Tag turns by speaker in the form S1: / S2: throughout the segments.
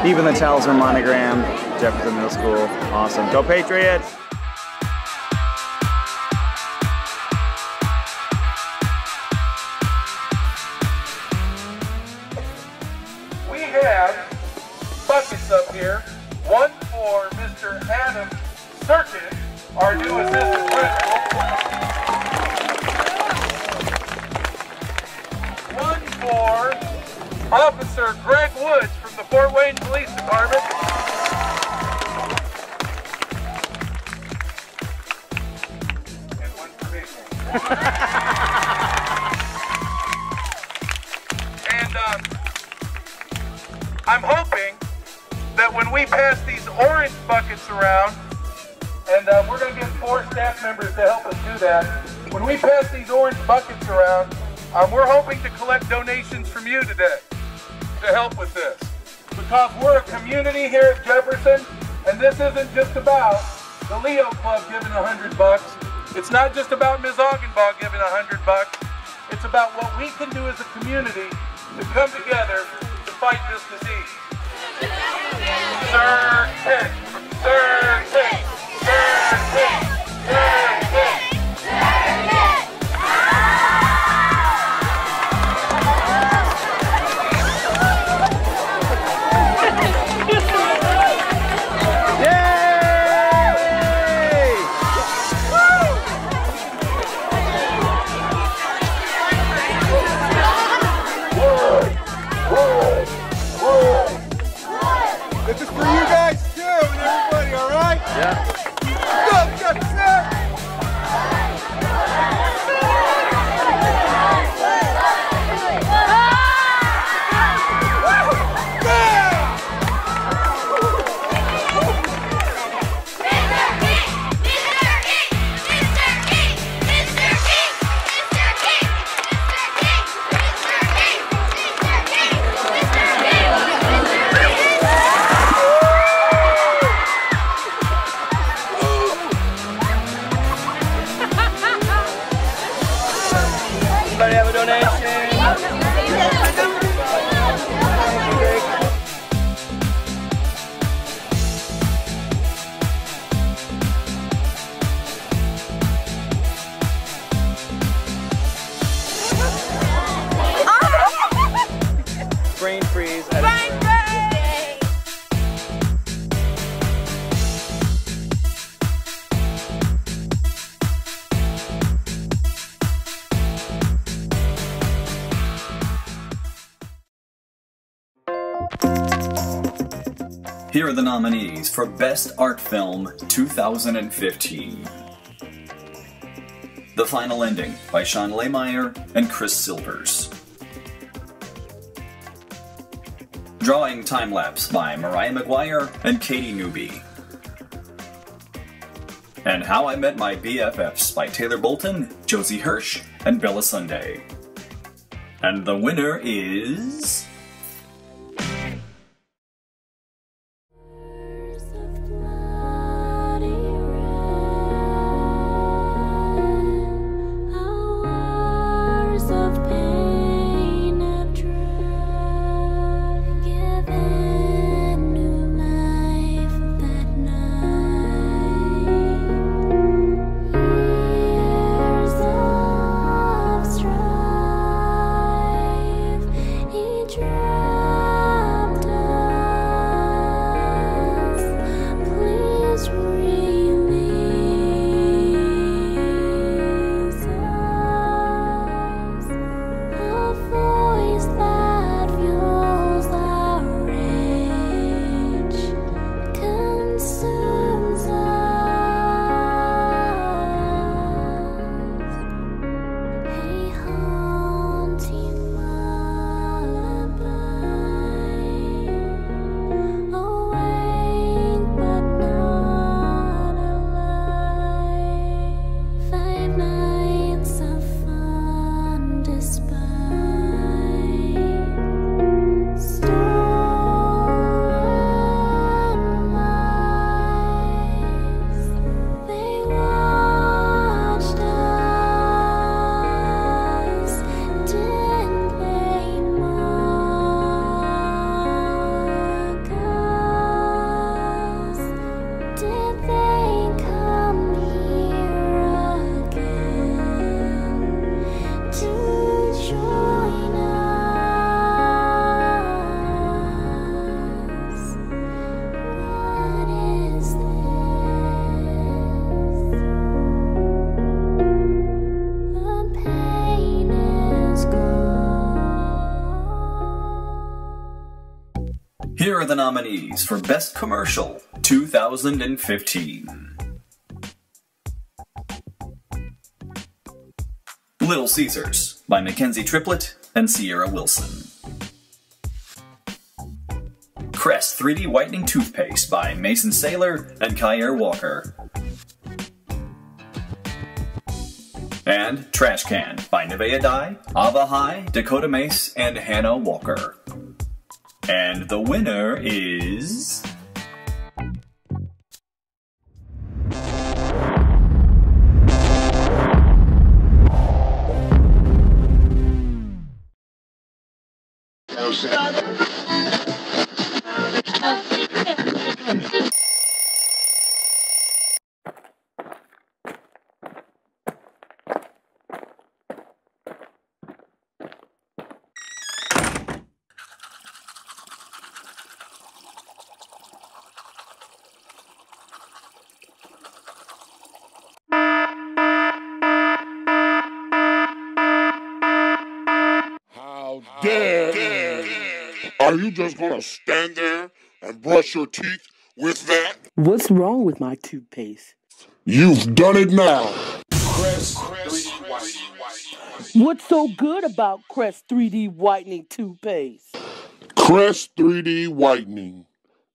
S1: Even the towels are monogrammed. Jefferson Middle School. Awesome. Go Patriots!
S2: We have buckets up here. One for Mr. Adam Circus, our new assistant principal. One for Officer Greg Woods from the Fort Wayne Police Department. And one for me. And I'm hoping that when we pass these orange buckets around, and we're going to get 4 staff members to help us do that. When we pass these orange buckets around, we're hoping to collect donations from you today to help with this. Because we're a community here at Jefferson, and this isn't just about the Leo Club giving $100. It's not just about Ms. Augenbaugh giving $100. It's about what we can do as a community to come together to fight this disease. Certain, certain, certain, certain.
S3: This is for you guys too, and everybody, all right?
S1: Yeah.
S3: Go, Jefferson!
S1: Anybody have a donation? Brain freeze.
S4: Here are the nominees for Best Art Film 2015. The Final Ending by Sean Lehmeyer and Chris Silvers. Drawing Time Lapse by Mariah McGuire and Katie Newby. And How I Met My BFFs by Taylor Bolton, Josie Hirsch, and Bella Sunday. And the winner is...
S5: Each
S4: Here are the nominees for Best Commercial 2015. Little Caesars by Mackenzie Triplett and Sierra Wilson. Crest 3D Whitening Toothpaste by Mason Saylor and Kyer Walker. And Trash Can by Nevaeh Dye, Ava High, Dakota Mace, and Hannah Walker. And the winner is...
S5: How dare you? Are you just gonna stand there and brush your teeth with that?
S6: What's wrong with my toothpaste?
S5: You've done it now.
S6: What's so good about Crest 3D Whitening Toothpaste?
S5: Crest 3D Whitening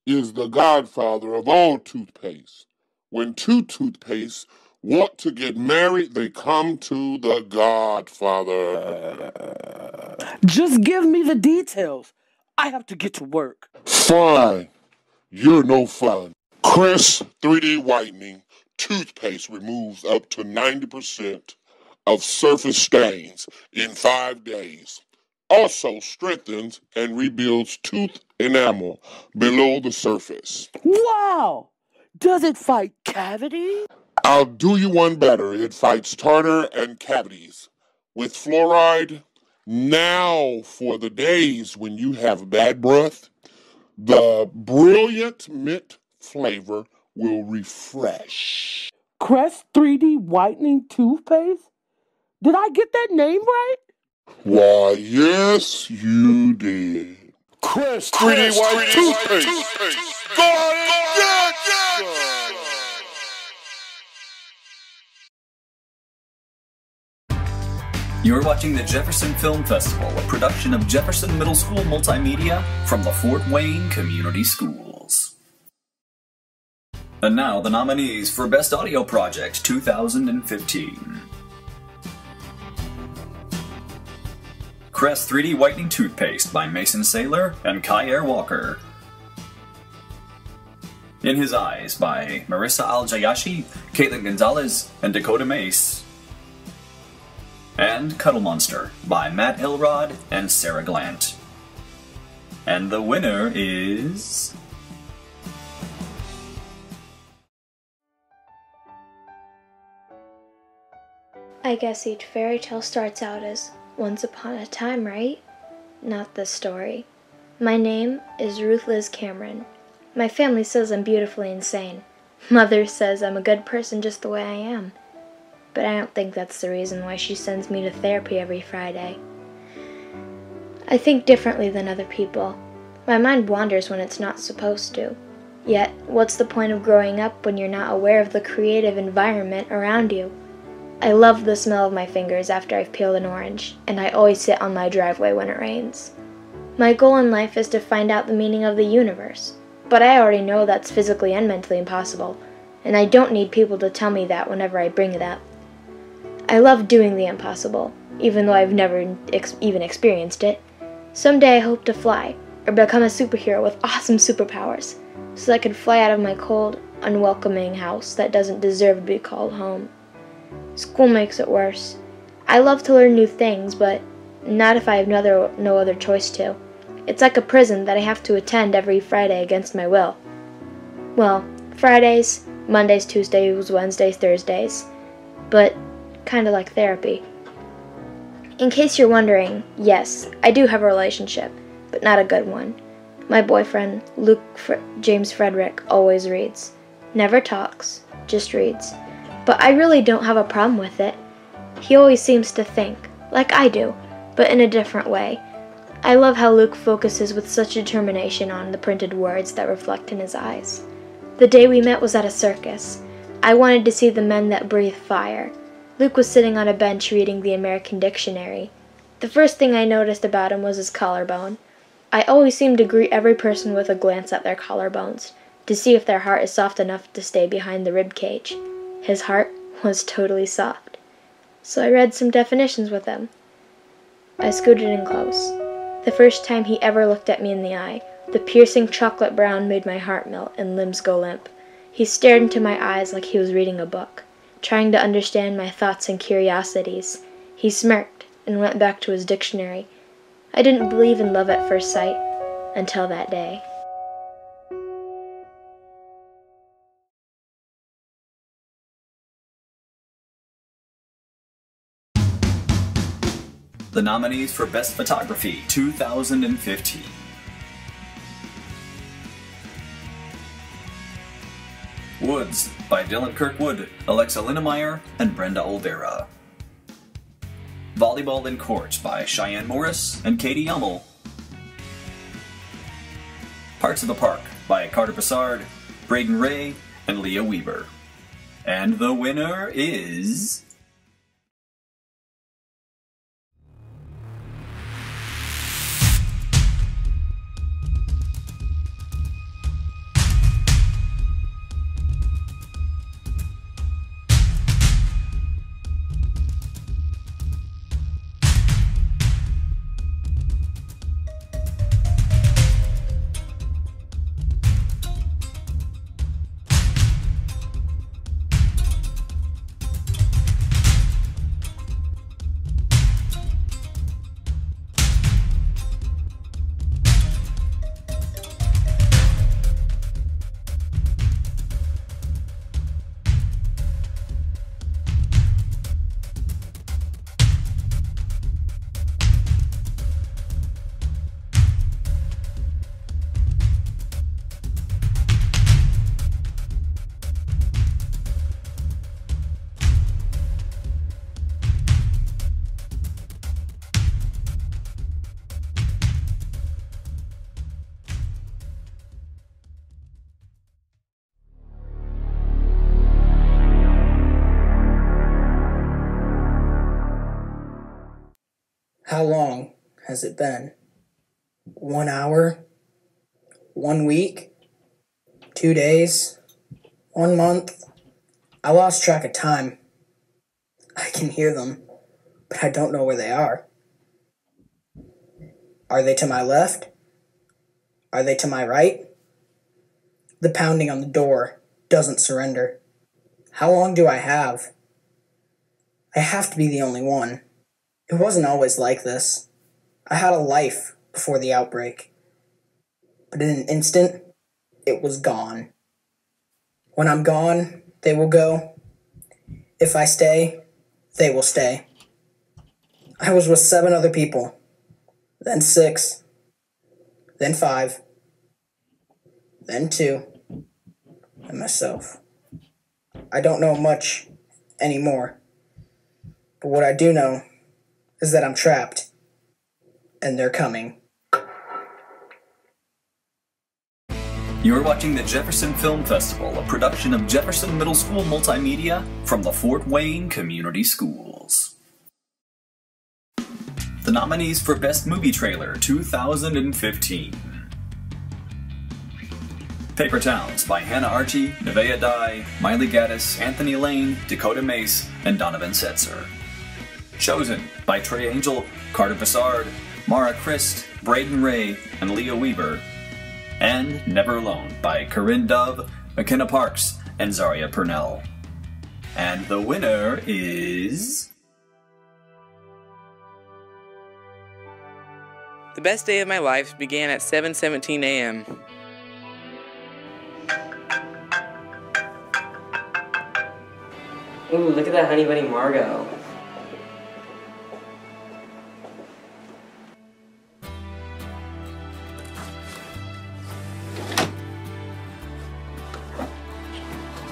S5: is the godfather of all toothpaste. When two toothpastes want to get married, they come to the godfather.
S6: Just give me the details. I have to get to work.
S5: Fine. You're no fun. Crest 3D Whitening toothpaste removes up to 90% of surface stains in 5 days. Also strengthens and rebuilds tooth enamel below the surface.
S6: Wow! Does it fight cavities?
S5: I'll do you one better. It fights tartar and cavities. With fluoride, now for the days when you have bad breath, the brilliant mint flavor will refresh.
S6: Crest 3D Whitening Toothpaste? Did I get that name right?
S5: Why, yes, you did. Crest 3D Whitening Toothpaste. Go ahead and get some.
S4: You're watching the Jefferson Film Festival, a production of Jefferson Middle School Multimedia from the Fort Wayne Community Schools. And now the nominees for Best Audio Project 2015. Crest 3D Whitening Toothpaste by Mason Saylor and Kyer Walker. In His Eyes by Marissa Al-Jayashi, Caitlin Gonzalez, and Dakota Mace. And Cuddle Monster by Matt Elrod and Sarah Glant. And the winner is...
S7: I guess each fairy tale starts out as once upon a time, right? Not this story. My name is Ruth Liz Cameron. My family says I'm beautifully insane. Mother says I'm a good person just the way I am. But I don't think that's the reason why she sends me to therapy every Friday. I think differently than other people. My mind wanders when it's not supposed to. Yet, what's the point of growing up when you're not aware of the creative environment around you? I love the smell of my fingers after I've peeled an orange, and I always sit on my driveway when it rains. My goal in life is to find out the meaning of the universe, but I already know that's physically and mentally impossible, and I don't need people to tell me that whenever I bring it up. I love doing the impossible, even though I've never even experienced it. Someday I hope to fly, or become a superhero with awesome superpowers, so that I could fly out of my cold, unwelcoming house that doesn't deserve to be called home. School makes it worse. I love to learn new things, but not if I have no other choice to. It's like a prison that I have to attend every Friday against my will. Well, Fridays, Mondays, Tuesdays, Wednesdays, Thursdays, but kind of like therapy. In case you're wondering, yes, I do have a relationship, but not a good one. My boyfriend, James Frederick, always reads. Never talks, just reads. But I really don't have a problem with it. He always seems to think, like I do, but in a different way. I love how Luke focuses with such determination on the printed words that reflect in his eyes. The day we met was at a circus. I wanted to see the men that breathe fire. Luke was sitting on a bench reading the American Dictionary. The first thing I noticed about him was his collarbone. I always seem to greet every person with a glance at their collarbones, to see if their heart is soft enough to stay behind the rib cage. His heart was totally soft. So I read some definitions with him. I scooted in close. The first time he ever looked at me in the eye, the piercing chocolate brown made my heart melt and limbs go limp. He stared into my eyes like he was reading a book, trying to understand my thoughts and curiosities. He smirked and went back to his dictionary. I didn't believe in love at first sight until that day.
S4: The nominees for Best Photography 2015. Woods by Dylan Kirkwood, Alexa Linnemeyer, and Brenda Olvera. Volleyball in Court by Cheyenne Morris and Katie Hummel. Parts of the Park by Carter Bassard, Braden Ray, and Leah Weber. And the winner is...
S8: How long has it been? 1 hour? 1 week? 2 days? 1 month? I lost track of time. I can hear them, but I don't know where they are. Are they to my left? Are they to my right? The pounding on the door doesn't surrender. How long do I have? I have to be the only one. It wasn't always like this. I had a life before the outbreak. But in an instant, it was gone. When I'm gone, they will go. If I stay, they will stay. I was with 7 other people, then 6, then 5, then 2, and myself. I don't know much anymore, but what I do know is that I'm trapped, and they're coming.
S4: You're watching the Jefferson Film Festival, a production of Jefferson Middle School Multimedia from the Fort Wayne Community Schools. The nominees for Best Movie Trailer 2015. Paper Towns by Hannah Archie, Nevaeh Dye, Miley Gaddis, Anthony Lane, Dakota Mace, and Donovan Setzer. Chosen by Trey Angel, Carter Bassard, Mara Christ, Braden Ray, and Leah Weber. And Never Alone by Corinne Dove, McKenna Parks, and Zaria Purnell. And the winner is...
S9: The best day of my life began at 7:17 a.m.
S10: Ooh, look at that Honey Bunny Margot.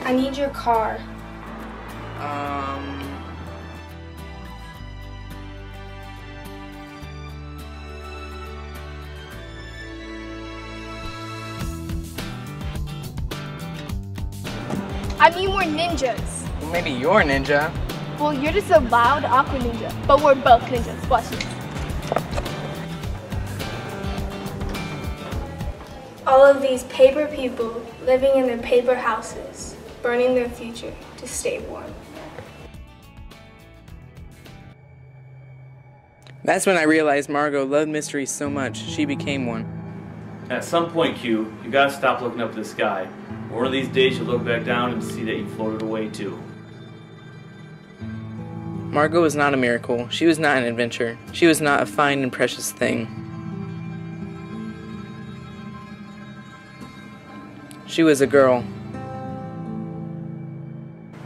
S7: I need your car.
S11: I mean, we're ninjas.
S9: Well, maybe you're a ninja.
S11: Well, you're just a loud, awkward ninja, but we're both ninjas. Watch this.
S12: All of these paper people living in their paper houses, burning their future to stay warm.
S9: That's when I realized Margot loved mysteries so much, she became one.
S13: At some point, Q, you gotta stop looking up at the sky. One of these days you'll look back down and see that you floated away too.
S9: Margot was not a miracle. She was not an adventure. She was not a fine and precious thing. She was a girl.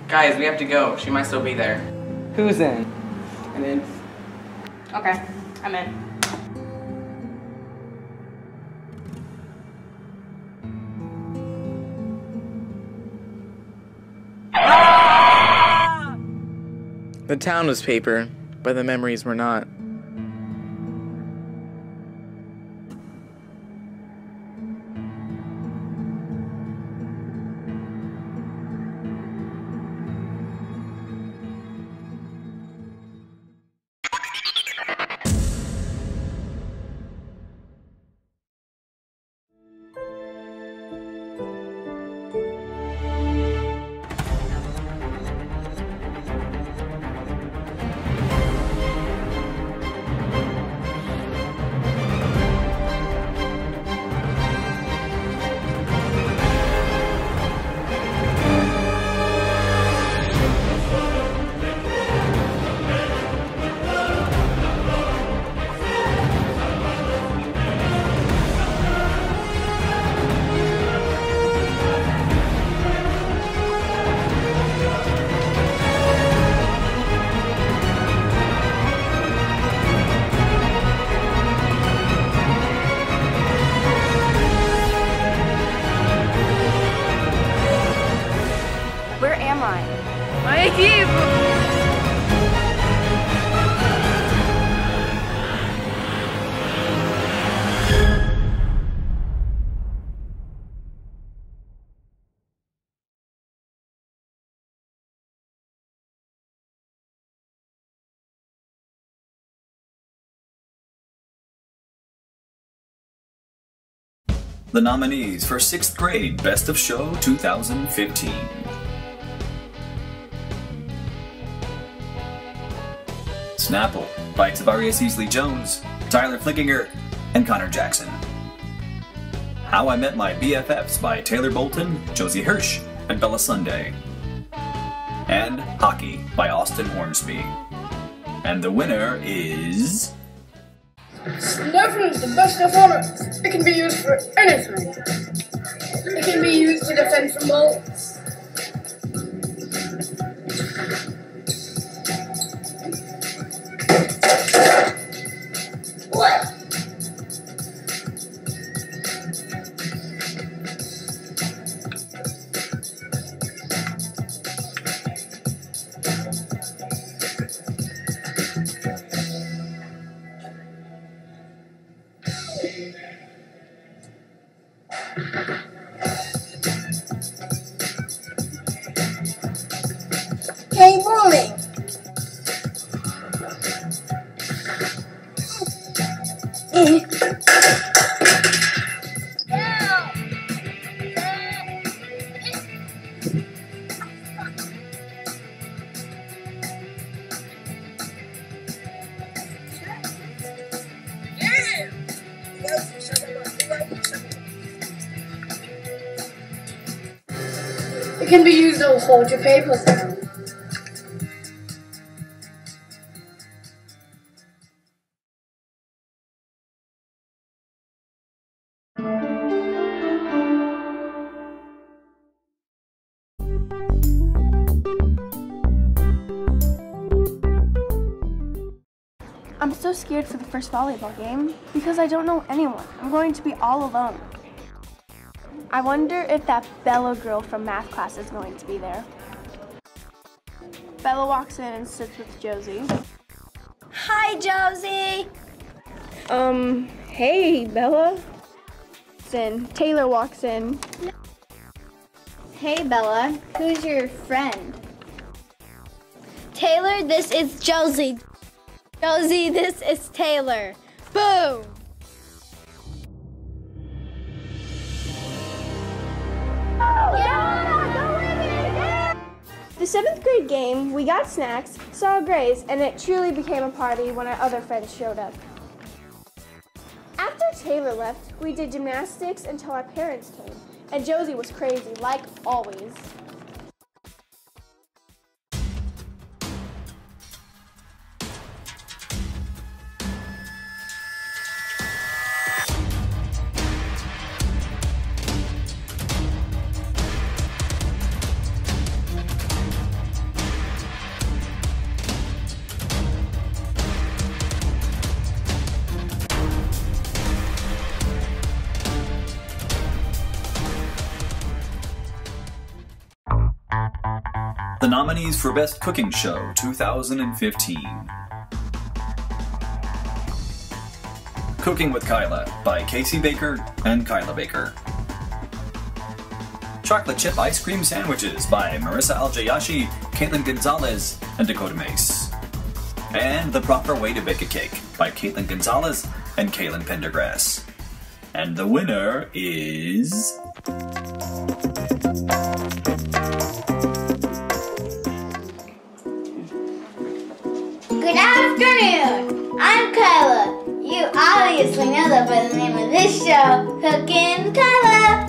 S9: Guys, we have to go. She might still be there.
S10: Who's in?
S9: I'm in.
S11: Okay, I'm in.
S9: The town was paper, but the memories were not.
S11: Where am I?
S12: My equipo!
S4: The nominees for 6th grade Best of Show 2015. Snapple by Tavarius Easley Jones, Tyler Flickinger, and Connor Jackson. How I Met My BFFs by Taylor Bolton, Josie Hirsch, and Bella Sunday. And Hockey by Austin Hornsby. And the winner is...
S14: Snuffle is the best of honor. It can be used for anything. It can be used to defend from moles. What? Hey, bully! It can be used to hold your papers down.
S11: I'm so scared for the first volleyball game because I don't know anyone. I'm going to be all alone. I wonder if that Bella girl from math class is going to be there. Bella walks in and sits with Josie.
S12: Hi, Josie!
S11: Hey, Bella. Then Taylor walks in.
S15: Hey, Bella. Who's your friend?
S16: Taylor, this is Josie. Josie, this is Taylor. Boom!
S11: The 7th grade game, we got snacks, saw Grace, and it truly became a party when our other friends showed up. After Taylor left, we did gymnastics until our parents came, and Josie was crazy, like always.
S4: The nominees for Best Cooking Show 2015. Cooking with Kyla by Casey Baker and Kyla Baker. Chocolate Chip Ice Cream Sandwiches by Marissa Aljayashi, Caitlin Gonzalez, and Dakota Mace. And The Proper Way to Bake a Cake by Caitlin Gonzalez and Kaylin Pendergrass. And the winner is...
S16: Good afternoon! I'm Kyla. You obviously know that by the name of this show, Cookin' with Kyla.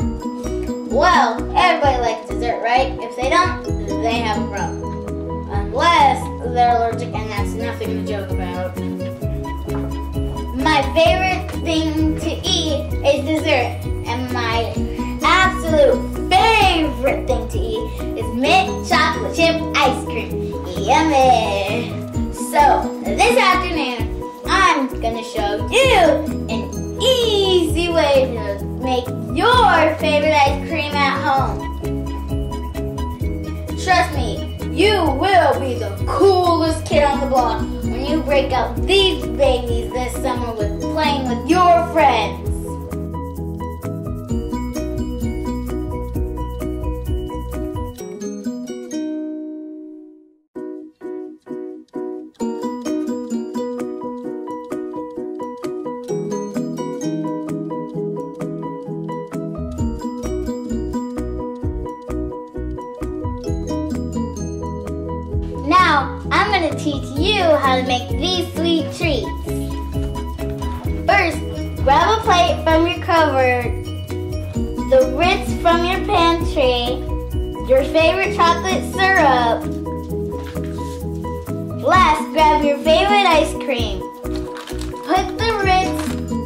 S16: Well, everybody likes dessert, right? If they don't, they have a problem. Unless they're allergic, and that's nothing to joke about. My favorite thing to eat is dessert, and my absolute favorite thing to eat is mint chocolate chip ice cream. Yummy! So, this afternoon, I'm gonna show you an easy way to make your favorite ice cream at home. Trust me, you will be the coolest kid on the block when you break out these babies this summer with playing with your friends. Now, I'm going to teach you how to make these sweet treats. First, grab a plate from your cupboard, the Ritz from your pantry, your favorite chocolate syrup. Last, grab your favorite ice cream. Put the Ritz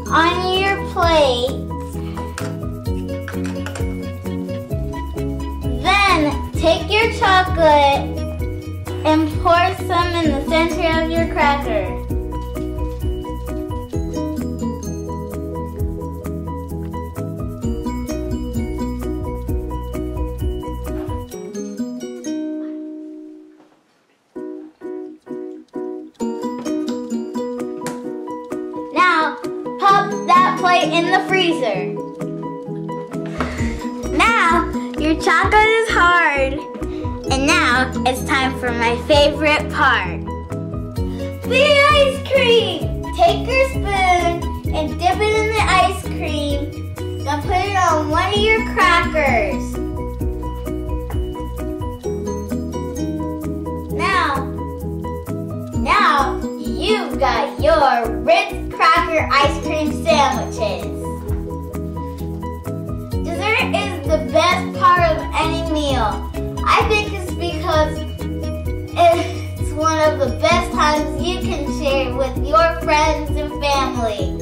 S16: on your plate. Then, take your chocolate and pour some in the center of your cracker. Now, pop that plate in the freezer. Now, your chocolate is hard. And now, it's time for my favorite part. The ice cream! Take your spoon and dip it in the ice cream. Then put it on one of your crackers. Now, you've got your Ritz Cracker ice cream sandwiches. Dessert is the best part of any meal. I think it's because it's one of the best times you can share with your friends and family.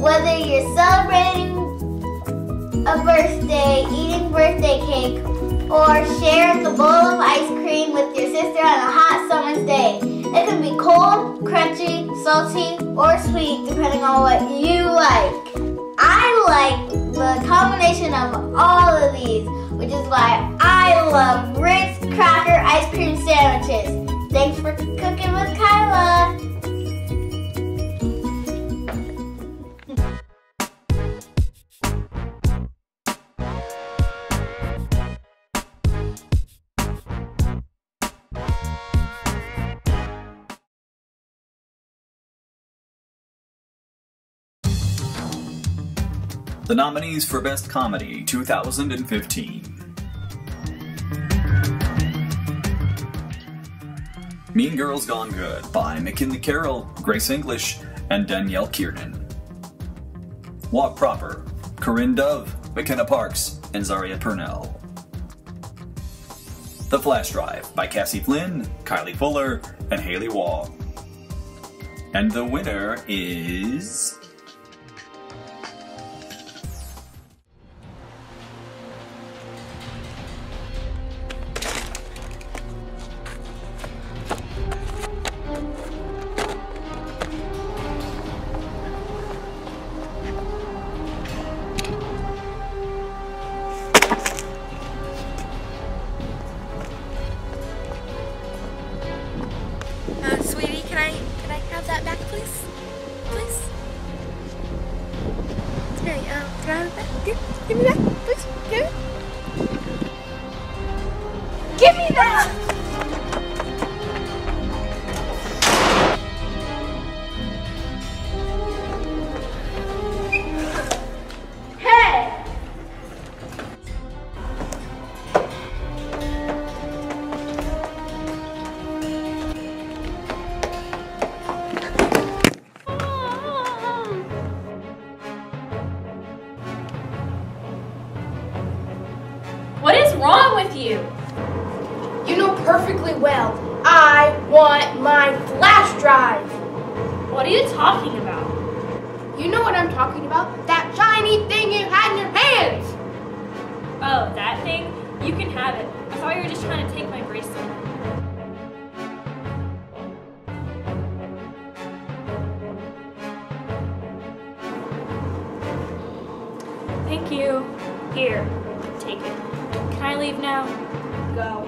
S16: Whether you're celebrating a birthday, eating birthday cake, or sharing the bowl of ice cream with your sister on a hot summer's day. It can be cold, crunchy, salty, or sweet depending on what you like. I like the combination of all of these, which is why I love Ritz Cracker ice cream sandwiches. Thanks for cooking with Kyla.
S4: The nominees for Best Comedy 2015. Mean Girls Gone Good by McKinley Carroll, Grace English, and Danielle Kiernan. Walk Proper, Corinne Dove, McKenna Parks, and Zaria Purnell. The Flash Drive by Cassie Flynn, Kylie Fuller, and Haley Wall. And the winner is...
S17: Sweetie, can I have that back, please? Please? Sorry, can I have it back? Give me that, please. Give me that! Hey!
S18: What is wrong with you?
S11: You know perfectly well, I want my flash drive.
S18: What are you talking about?
S11: You know what I'm talking about? That shiny thing you had in your hands.
S18: Oh, that thing? You can have it. I thought you were just trying to take my bracelet. Thank you. Here, take it. Can I leave now? Go.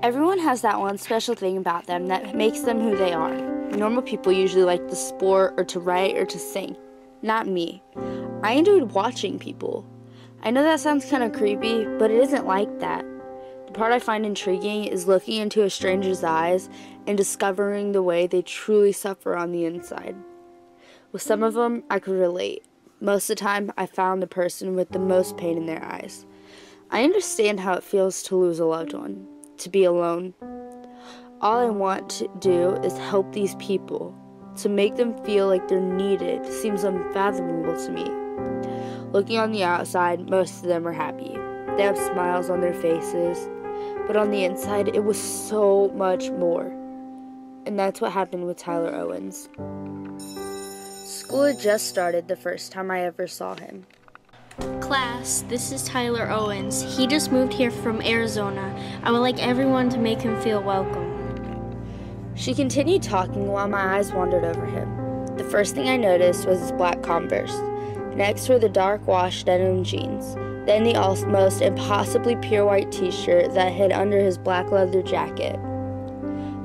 S19: Everyone has that one special thing about them that makes them who they are. Normal people usually like to sport or to write or to sing. Not me. I enjoyed watching people. I know that sounds kind of creepy, but it isn't like that. The part I find intriguing is looking into a stranger's eyes and discovering the way they truly suffer on the inside. With some of them, I could relate. Most of the time, I found the person with the most pain in their eyes. I understand how it feels to lose a loved one, to be alone. All I want to do is help these people. To make them feel like they're needed seems unfathomable to me. Looking on the outside, most of them are happy. They have smiles on their faces, but on the inside, it was so much more. And that's what happened with Tyler Owens. School had just started the first time I ever saw him.
S20: Class, this is Tyler Owens. He just moved here from Arizona. I would like everyone to make him feel welcome.
S19: She continued talking while my eyes wandered over him. The first thing I noticed was his black Converse. Next were the dark wash denim jeans. Then the almost impossibly pure white t-shirt that hid under his black leather jacket.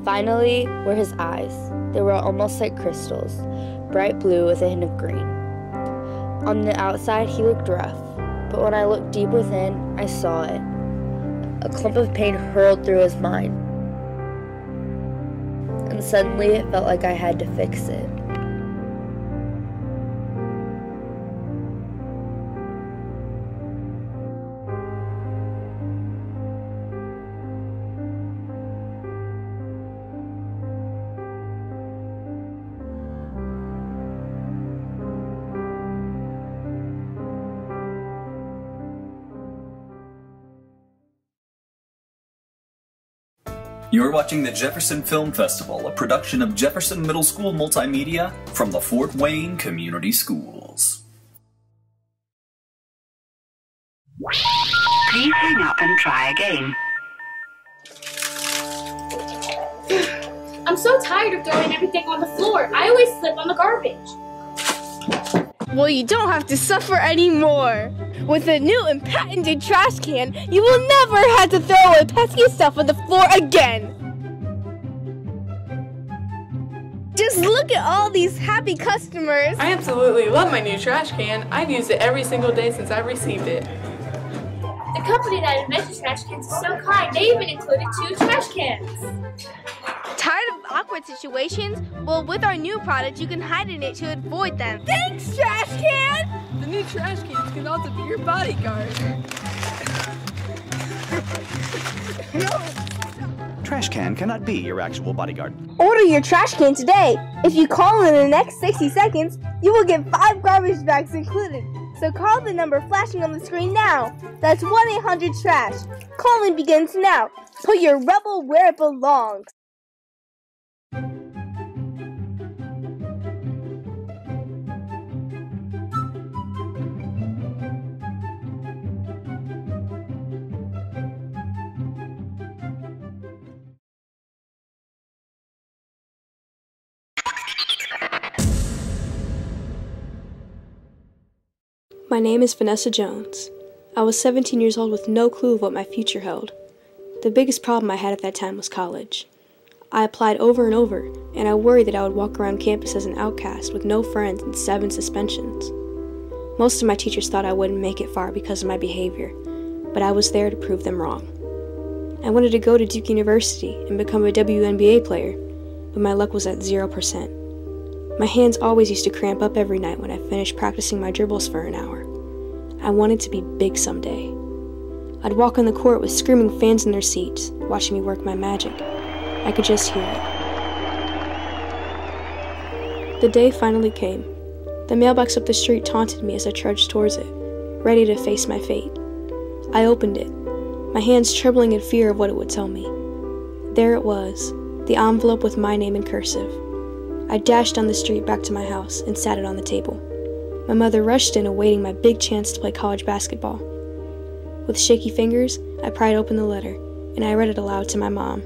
S19: Finally were his eyes. They were almost like crystals, bright blue with a hint of green. On the outside, he looked rough, but when I looked deep within, I saw it. A clump of pain hurled through his mind, and suddenly it felt like I had to fix it.
S4: You're watching the Jefferson Film Festival, a production of Jefferson Middle School Multimedia from the Fort Wayne Community Schools.
S21: Please hang up and try again.
S18: I'm so tired of throwing everything on the floor. I always slip on the garbage.
S15: Well, you don't have to suffer anymore. With a new and patented trash can, you will never have to throw away pesky stuff on the floor again. Just look at all these happy customers.
S9: I absolutely love my new trash can. I've used it every single day since I received it.
S18: The company that invented trash cans is so kind. They even included 2 trash cans.
S15: Tired of awkward situations? Well, with our new product, you can hide in it to avoid them. Thanks, trash can!
S9: The new trash cans can also be your bodyguard.
S21: Trash can cannot be your actual bodyguard.
S15: Order your trash can today. If you call in the next 60 seconds, you will get 5 garbage bags included. So call the number flashing on the screen now. That's 1-800-TRASH. Calling begins now. Put your rubble where it belongs.
S22: My name is Vanessa Jones. I was 17 years old with no clue of what my future held. The biggest problem I had at that time was college. I applied over and over, and I worried that I would walk around campus as an outcast with no friends and 7 suspensions. Most of my teachers thought I wouldn't make it far because of my behavior, but I was there to prove them wrong. I wanted to go to Duke University and become a WNBA player, but my luck was at 0%. My hands always used to cramp up every night when I finished practicing my dribbles for an hour. I wanted to be big someday. I'd walk on the court with screaming fans in their seats, watching me work my magic. I could just hear it. The day finally came. The mailbox up the street taunted me as I trudged towards it, ready to face my fate. I opened it, my hands trembling in fear of what it would tell me. There it was, the envelope with my name in cursive. I dashed down the street back to my house and sat it on the table. My mother rushed in, awaiting my big chance to play college basketball. With shaky fingers, I pried open the letter, and I read it aloud to my mom.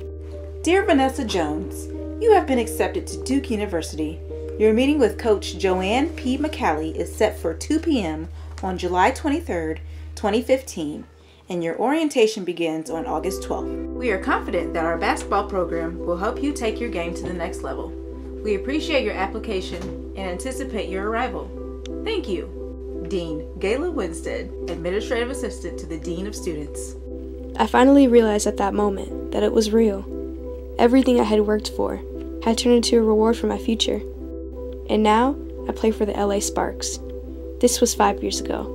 S23: Dear Vanessa Jones, you have been accepted to Duke University. Your meeting with Coach Joanne P. McCallie is set for 2 p.m. on July 23rd, 2015, and your orientation begins on August 12th. We are confident that our basketball program will help you take your game to the next level. We appreciate your application and anticipate your arrival. Thank you. Dean Gayla Winstead, Administrative Assistant to the Dean of Students.
S22: I finally realized at that moment that it was real. Everything I had worked for had turned into a reward for my future. And now, I play for the LA Sparks. This was 5 years ago.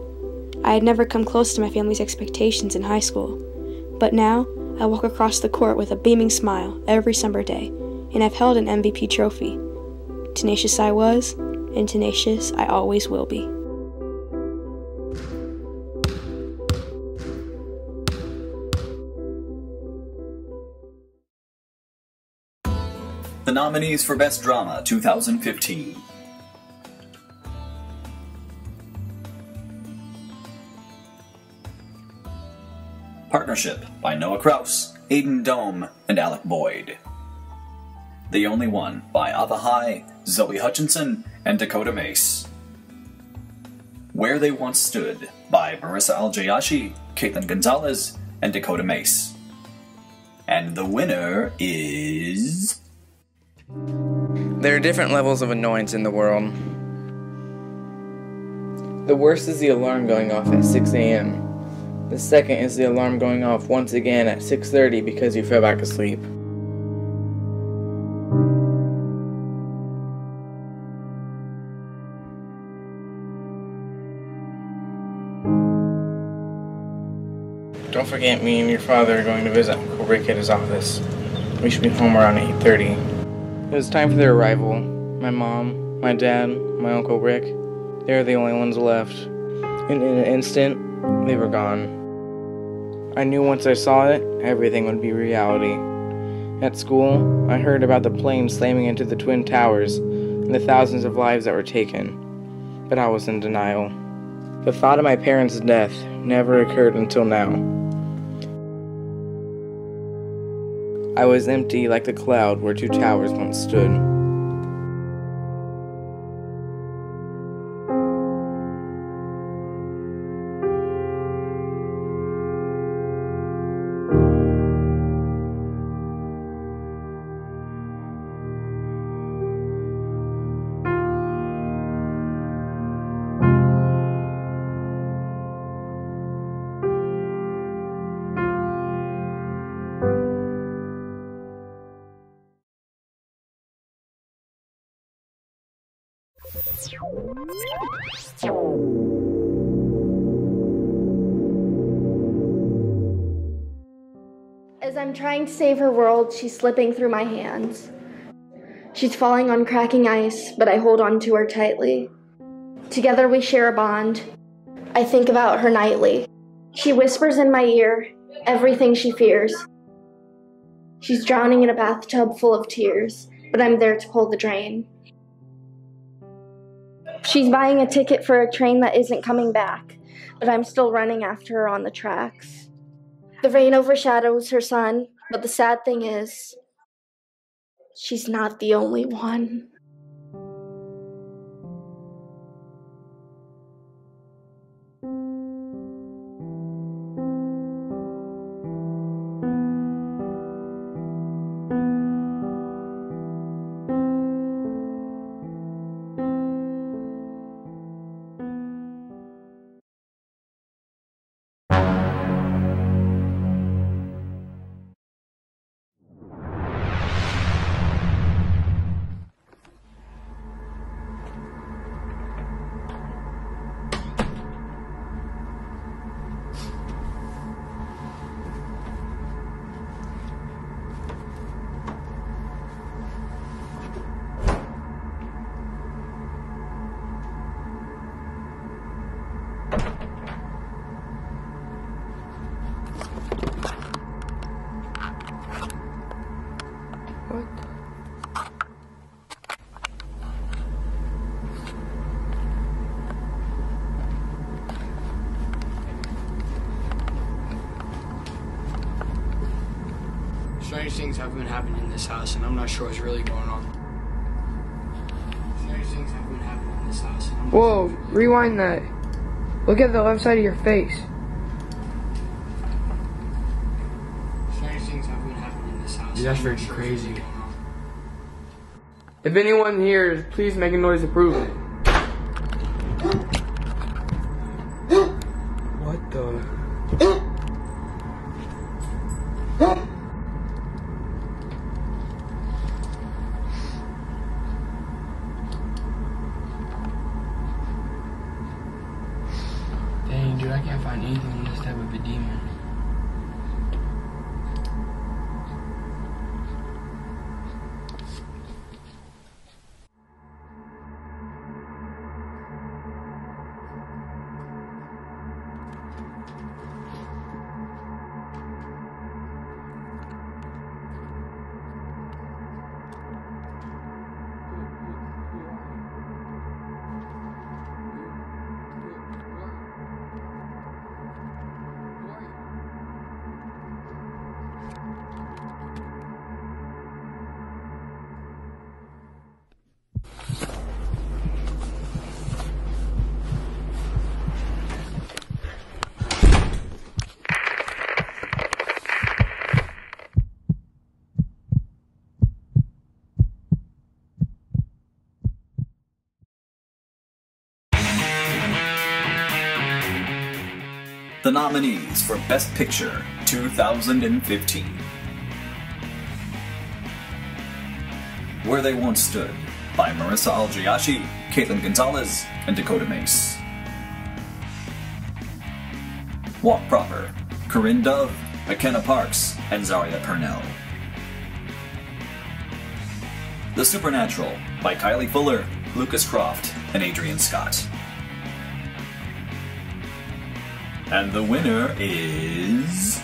S22: I had never come close to my family's expectations in high school. But now, I walk across the court with a beaming smile every summer day, and I've held an MVP trophy. Tenacious I was, and tenacious I always will be.
S4: The nominees for Best Drama 2015. Partnership by Noah Kraus, Aidan Dome, and Alec Boyd. The Only One by Ava High, Zoe Hutchinson, and Dakota Mace. Where They Once Stood by Marissa Al-Jayashi, Caitlin Gonzalez, and Dakota Mace. And the winner is...
S9: There are different levels of annoyance in the world. The worst is the alarm going off at 6 a.m. The second is the alarm going off once again at 6:30 because you fell back asleep. Don't forget, me and your father are going to visit Uncle Rick at his office. We should be home around 8:30. It was time for their arrival. My mom, my dad, my Uncle Rick, they were the only ones left. And in an instant, they were gone. I knew once I saw it, everything would be reality. At school, I heard about the plane slamming into the Twin Towers and the thousands of lives that were taken. But I was in denial. The thought of my parents' death never occurred until now. I was empty like the cloud where two towers once stood.
S7: As I'm trying to save her world, she's slipping through my hands. She's falling on cracking ice, but I hold on to her tightly. Together we share a bond. I think about her nightly. She whispers in my ear everything she fears. She's drowning in a bathtub full of tears, but I'm there to pull the drain. She's buying a ticket for a train that isn't coming back, but I'm still running after her on the tracks. The rain overshadows her sun, but the sad thing is, she's not the only one.
S1: Strange things have been happening in this house, and I'm not sure what's really going on. Strange things have been happening in this house, and I'm not
S2: Whoa, rewind that. Look at the left side of your face.
S1: Strange things have been happening in this house.
S2: Dude, that's freaking crazy. If anyone here, please make a noise to prove it. What the? Dang, dude, I can't find anything on this type of a demon.
S4: The nominees for Best Picture 2015. Where They Once Stood by Marissa Algiashi, Caitlin Gonzalez, and Dakota Mace. Walk Proper, Corinne Dove, McKenna Parks, and Zaria Purnell. The Supernatural by Kylie Fuller, Lucas Croft, and Adrian Scott. And the winner is...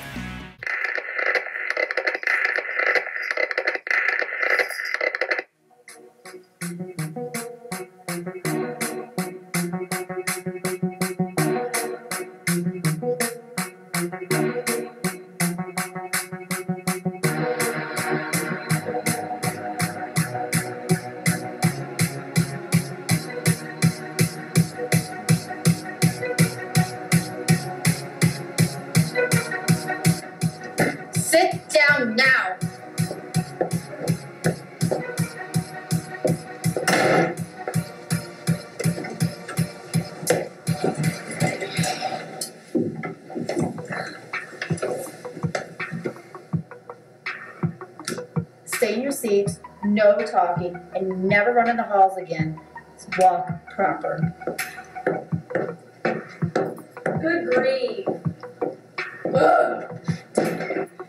S3: seats, no talking, and never run in the halls again. Let's walk proper.
S14: Good grief. Ugh.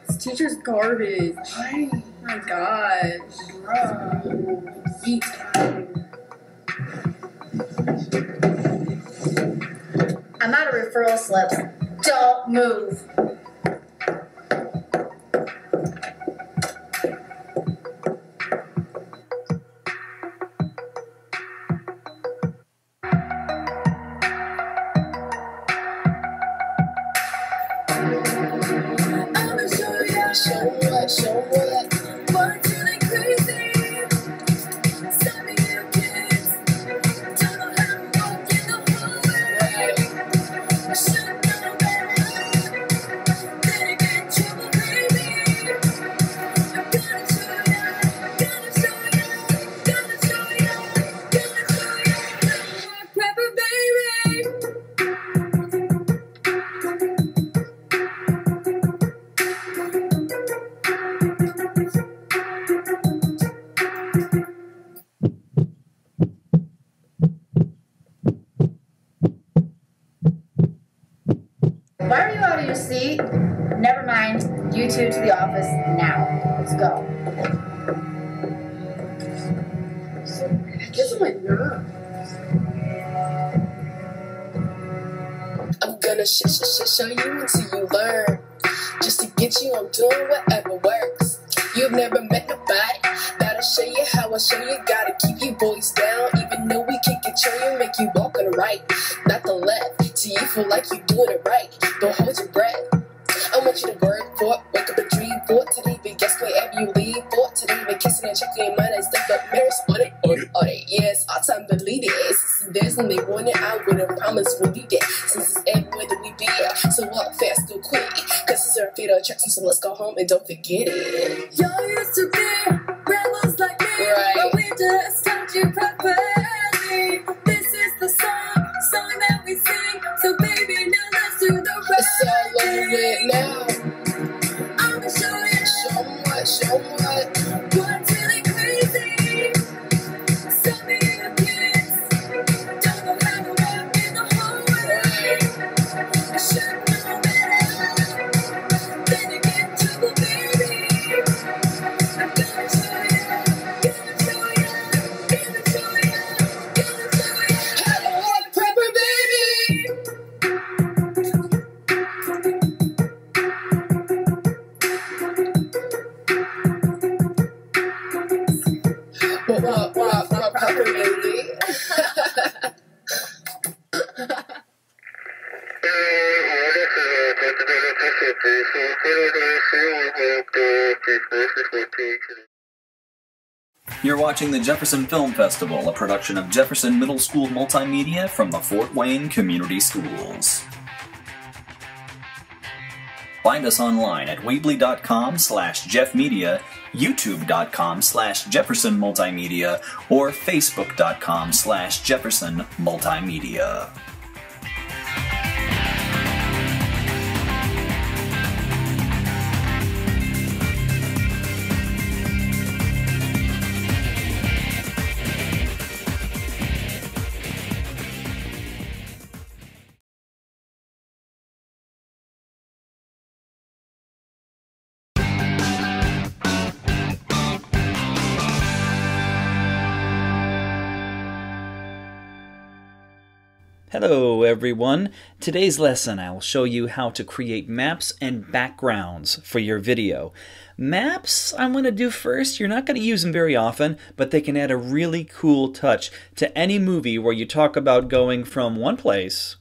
S14: This teacher's garbage. Oh my gosh. Yeet.
S3: I'm out of referral slips. Don't move. Why are you out of your seat? Never mind. You two to the office now. Let's go.
S14: This is my nerve.
S5: I'm gonna show you until you learn. Just to get you, I'm doing whatever works. You've never met nobody that'll show you how I show you. Gotta keep you boys down, even though we can control you, make you walk on the right, not the left. So you feel like you're doing it right. Don't hold your breath. I want you to work for it, wake up and dream for it. Today, but guess wherever you leave for it. Today, been kissing and checking your mind and stuff up mirrors on it, on it. Yes, all time believe it. Since there's only one that I wouldn't promise we'll be there. Since it's everywhere that we be at. So walk fast, go quick. Cause it's our fatal attraction, so let's go home and don't forget it.
S14: Y'all used to be rebels like me,
S5: right.
S14: But we just taught you properly. This is the song that we sing. So baby, now let's do the right
S5: It's all over it now.
S14: I'ma show you.
S5: Show 'em what, show 'em what.
S14: What's really crazy? Some of you kids don't know how to walk in the hallway. I should know better. Then you get in trouble, baby. I'm gonna show you, gonna show you, gonna show you, gonna show you
S5: how to walk proper, baby. Walk proper, baby.
S4: You're watching the Jefferson Film Festival, a production of Jefferson Middle School Multimedia from the Fort Wayne Community Schools. Find us online at weebly.com/jeffmedia, youtube.com/Jefferson Multimedia, or facebook.com/Jefferson Multimedia.
S6: Hello everyone. Today's lesson I will show you how to create maps and backgrounds for your video. Maps I'm going to do first. You're not going to use them very often, but they can add a really cool touch to any movie where you talk about going from one place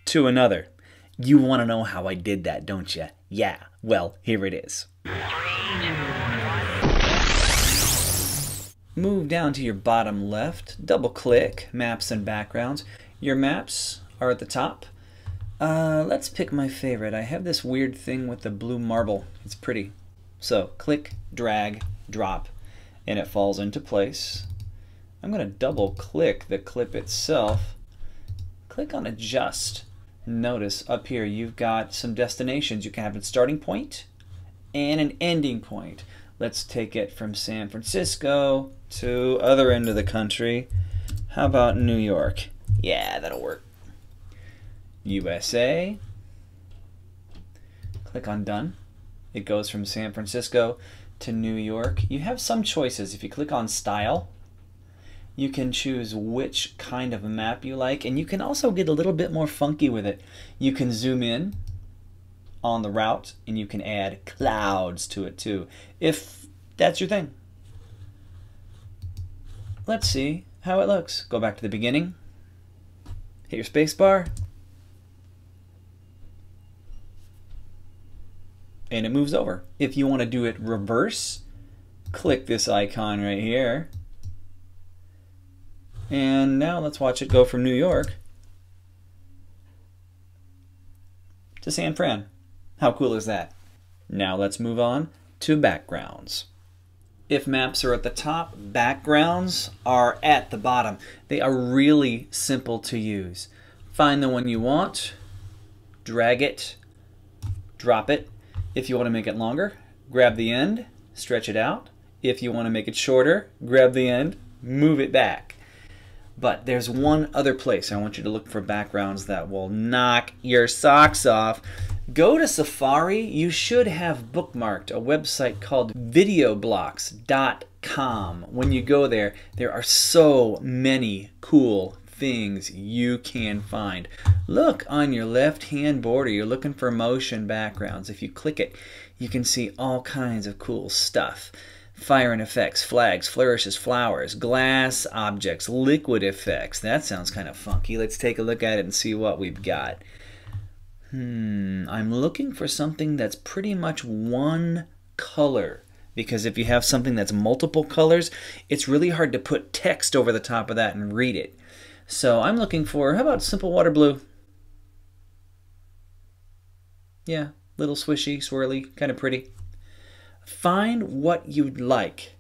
S6: to another. You want to know how I did that, don't you? Yeah, well, here it is. Move down to your bottom left, double click Maps and Backgrounds. Your maps are at the top. Let's pick my favorite. I have this weird thing with the blue marble. It's pretty. So click, drag, drop, and it falls into place. I'm going to double click the clip itself. Click on Adjust. Notice up here you've got some destinations. You can have a starting point and an ending point. Let's take it from San Francisco to other end of the country. How about New York? Yeah, that'll work. USA. Click on Done. It goes from San Francisco to New York. You have some choices. If you click on Style, you can choose which kind of map you like, and you can also get a little bit more funky with it. You can zoom in on the route, and you can add clouds to it too, if that's your thing. Let's see how it looks. Go back to the beginning. Hit your space bar. And it moves over. If you want to do it reverse, click this icon right here. And now let's watch it go from New York to San Fran. How cool is that? Now let's move on to backgrounds. If maps are at the top, backgrounds are at the bottom. They are really simple to use. Find the one you want, drag it, drop it. If you want to make it longer, grab the end, stretch it out. If you want to make it shorter, grab the end, move it back. But there's one other place I want you to look for backgrounds that will knock your socks off. Go to Safari. You should have bookmarked a website called videoblocks.com. When you go there, there are so many cool things you can find. Look on your left-hand border. You're looking for motion backgrounds. If you click it, you can see all kinds of cool stuff. Fire and effects, flags, flourishes, flowers, glass objects, liquid effects. That sounds kind of funky. Let's take a look at it and see what we've got. I'm looking for something that's pretty much one color, because if you have something that's multiple colors, it's really hard to put text over the top of that and read it. So I'm looking for, how about simple water blue? Yeah, little swishy, swirly, kind of pretty. Find what you'd like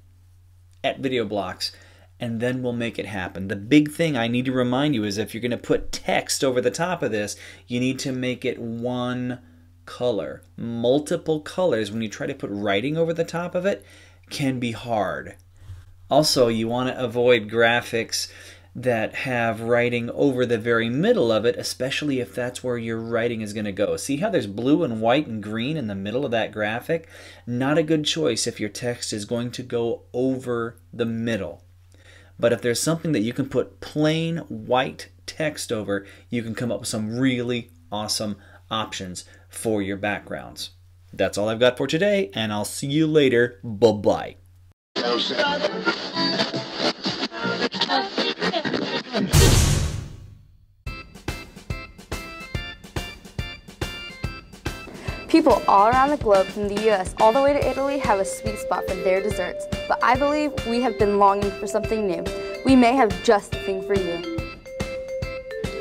S6: at Video Blocks, and then we'll make it happen. The big thing I need to remind you is if you're going to put text over the top of this, you need to make it one color. Multiple colors, when you try to put writing over the top of it, can be hard. Also, you want to avoid graphics that have writing over the very middle of it, especially if that's where your writing is going to go. See how there's blue and white and green in the middle of that graphic? Not a good choice if your text is going to go over the middle. But if there's something that you can put plain white text over, you can come up with some really awesome options for your backgrounds. That's all I've got for today, and I'll see you later. Bye-bye.
S19: People all around the globe, from the US all the way to Italy, have a sweet spot for their desserts. But I believe we have been longing for something new. We may have just the thing for you.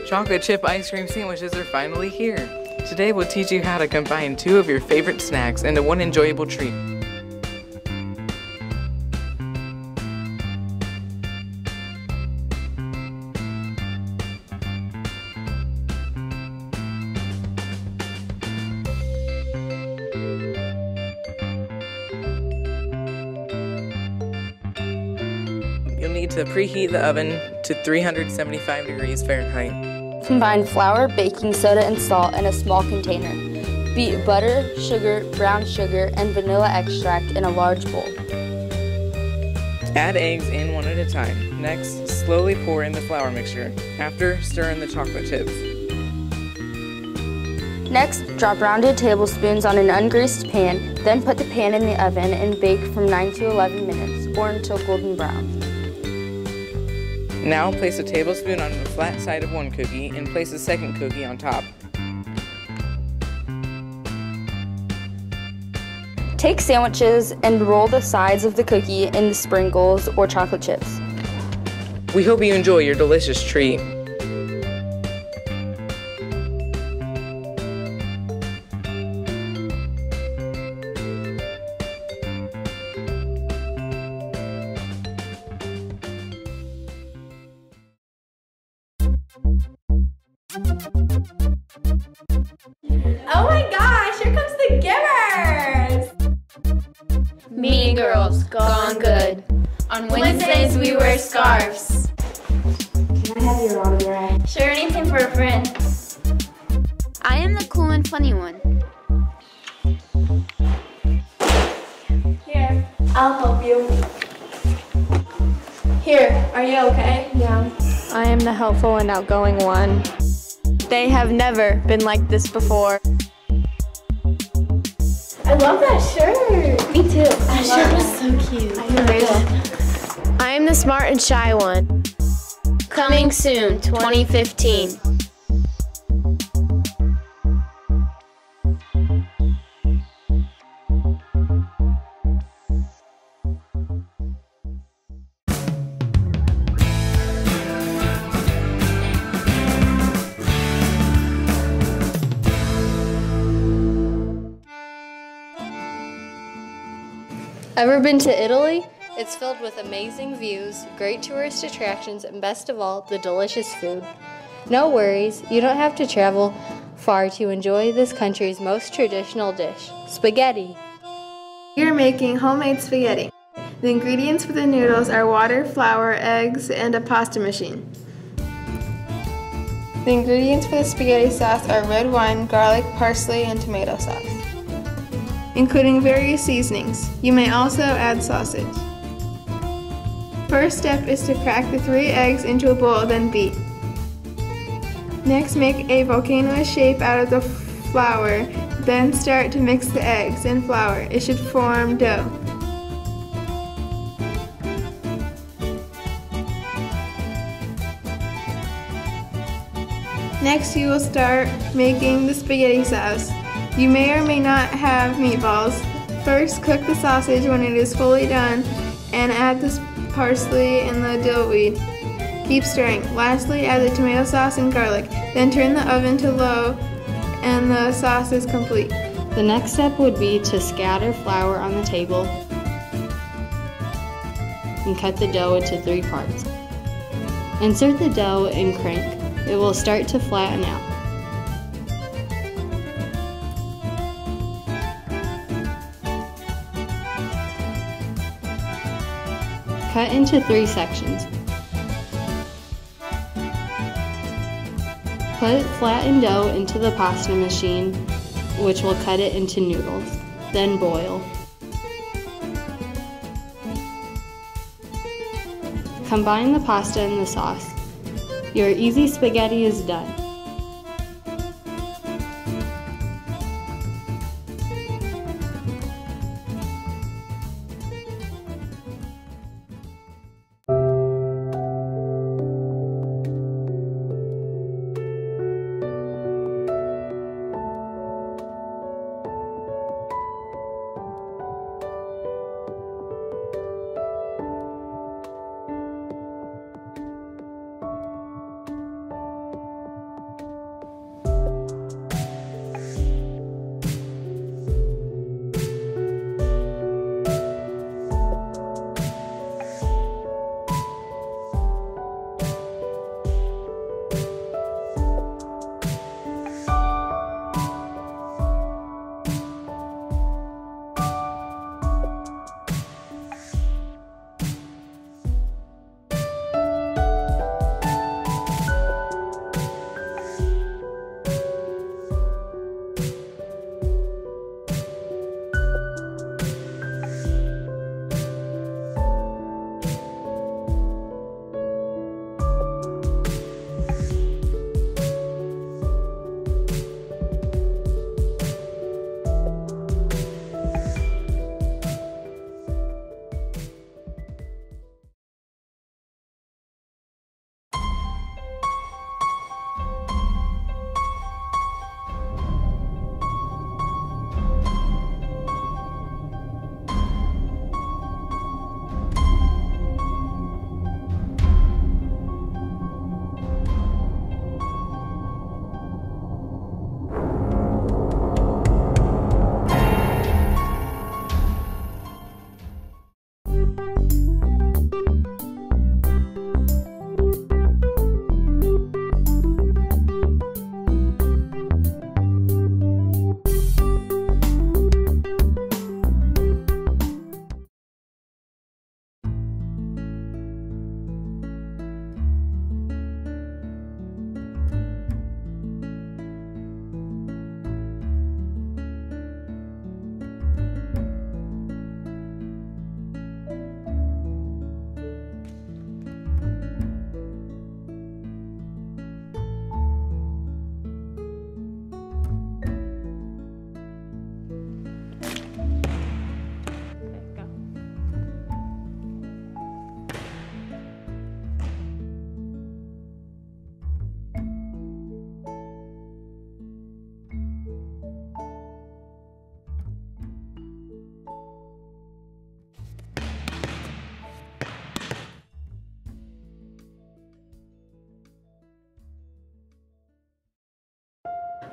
S9: Chocolate chip ice cream sandwiches are finally here. Today we'll teach you how to combine two of your favorite snacks into one enjoyable treat. You'll need to preheat the oven to 375 degrees Fahrenheit.
S19: Combine flour, baking soda, and salt in a small container. Beat butter, sugar, brown sugar, and vanilla extract in a large bowl.
S9: Add eggs in one at a time. Next, slowly pour in the flour mixture. After, stir in the chocolate chips.
S19: Next, drop rounded tablespoons on an ungreased pan, then put the pan in the oven and bake from 9 to 11 minutes, or until golden brown.
S9: Now place a tablespoon on the flat side of one cookie and place a second cookie on top.
S19: Take sandwiches and roll the sides of the cookie in the sprinkles or chocolate chips.
S9: We hope you enjoy your delicious treat.
S11: Oh my gosh, here comes the givers!
S18: Mean
S8: girls, gone good. On Wednesdays we wear scarves.
S15: Can I have your autograph?
S8: Sure, anything for a friend.
S10: I am the cool and funny one.
S12: Here, I'll help you. Here, are you okay?
S11: Yeah. I am the helpful and outgoing one. They have never been like this before.
S12: I love that shirt.
S8: Me too.
S12: That shirt was so cute.
S11: I am the smart and shy one.
S8: Coming soon, 2015.
S13: Ever been to Italy? It's filled with amazing views, great tourist attractions, and best of all, the delicious food. No worries, you don't have to travel far to enjoy this country's most traditional dish, spaghetti.
S11: We are making homemade spaghetti. The ingredients for the noodles are water, flour, eggs, and a pasta machine. The ingredients for the spaghetti sauce are red wine, garlic, parsley, and tomato sauce, including various seasonings. You may also add sausage. First step is to crack the 3 eggs into a bowl, then beat. Next, make a volcano shape out of the flour, then start to mix the eggs and flour. It should form dough. Next, you will start making the spaghetti sauce. You may or may not have meatballs. First, cook the sausage when it is fully done and add the parsley and the dill weed. Keep stirring. Lastly, add the tomato sauce and garlic. Then turn the oven to low and the sauce is complete.
S13: The next step would be to scatter flour on the table and cut the dough into 3 parts. Insert the dough and crank. It will start to flatten out. Cut into 3 sections. Put flattened dough into the pasta machine, which will cut it into noodles. Then boil. Combine the pasta and the sauce. Your easy spaghetti is done.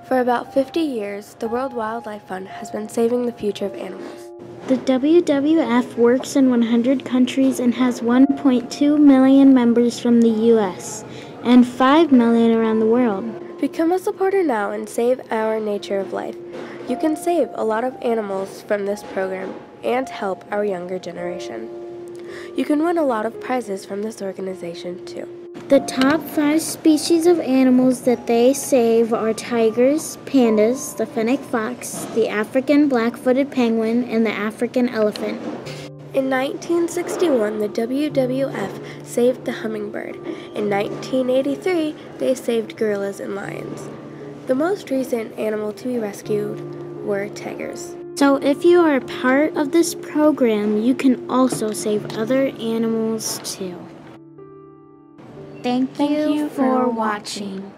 S12: For about 50 years, the World Wildlife Fund has been saving the future of animals.
S7: The WWF works in 100 countries and has 1.2 million members from the U.S. and 5 million around the world.
S12: Become a supporter now and save our nature of life. You can save a lot of animals from this program and help our younger generation. You can win a lot of prizes from this organization too.
S7: The top 5 species of animals that they save are tigers, pandas, the fennec fox, the African black-footed penguin, and the African elephant.
S12: In 1961, the WWF saved the hummingbird. In 1983, they saved gorillas and lions. The most recent animal to be rescued were tigers.
S7: So if you are a part of this program, you can also save other animals too. Thank you for watching.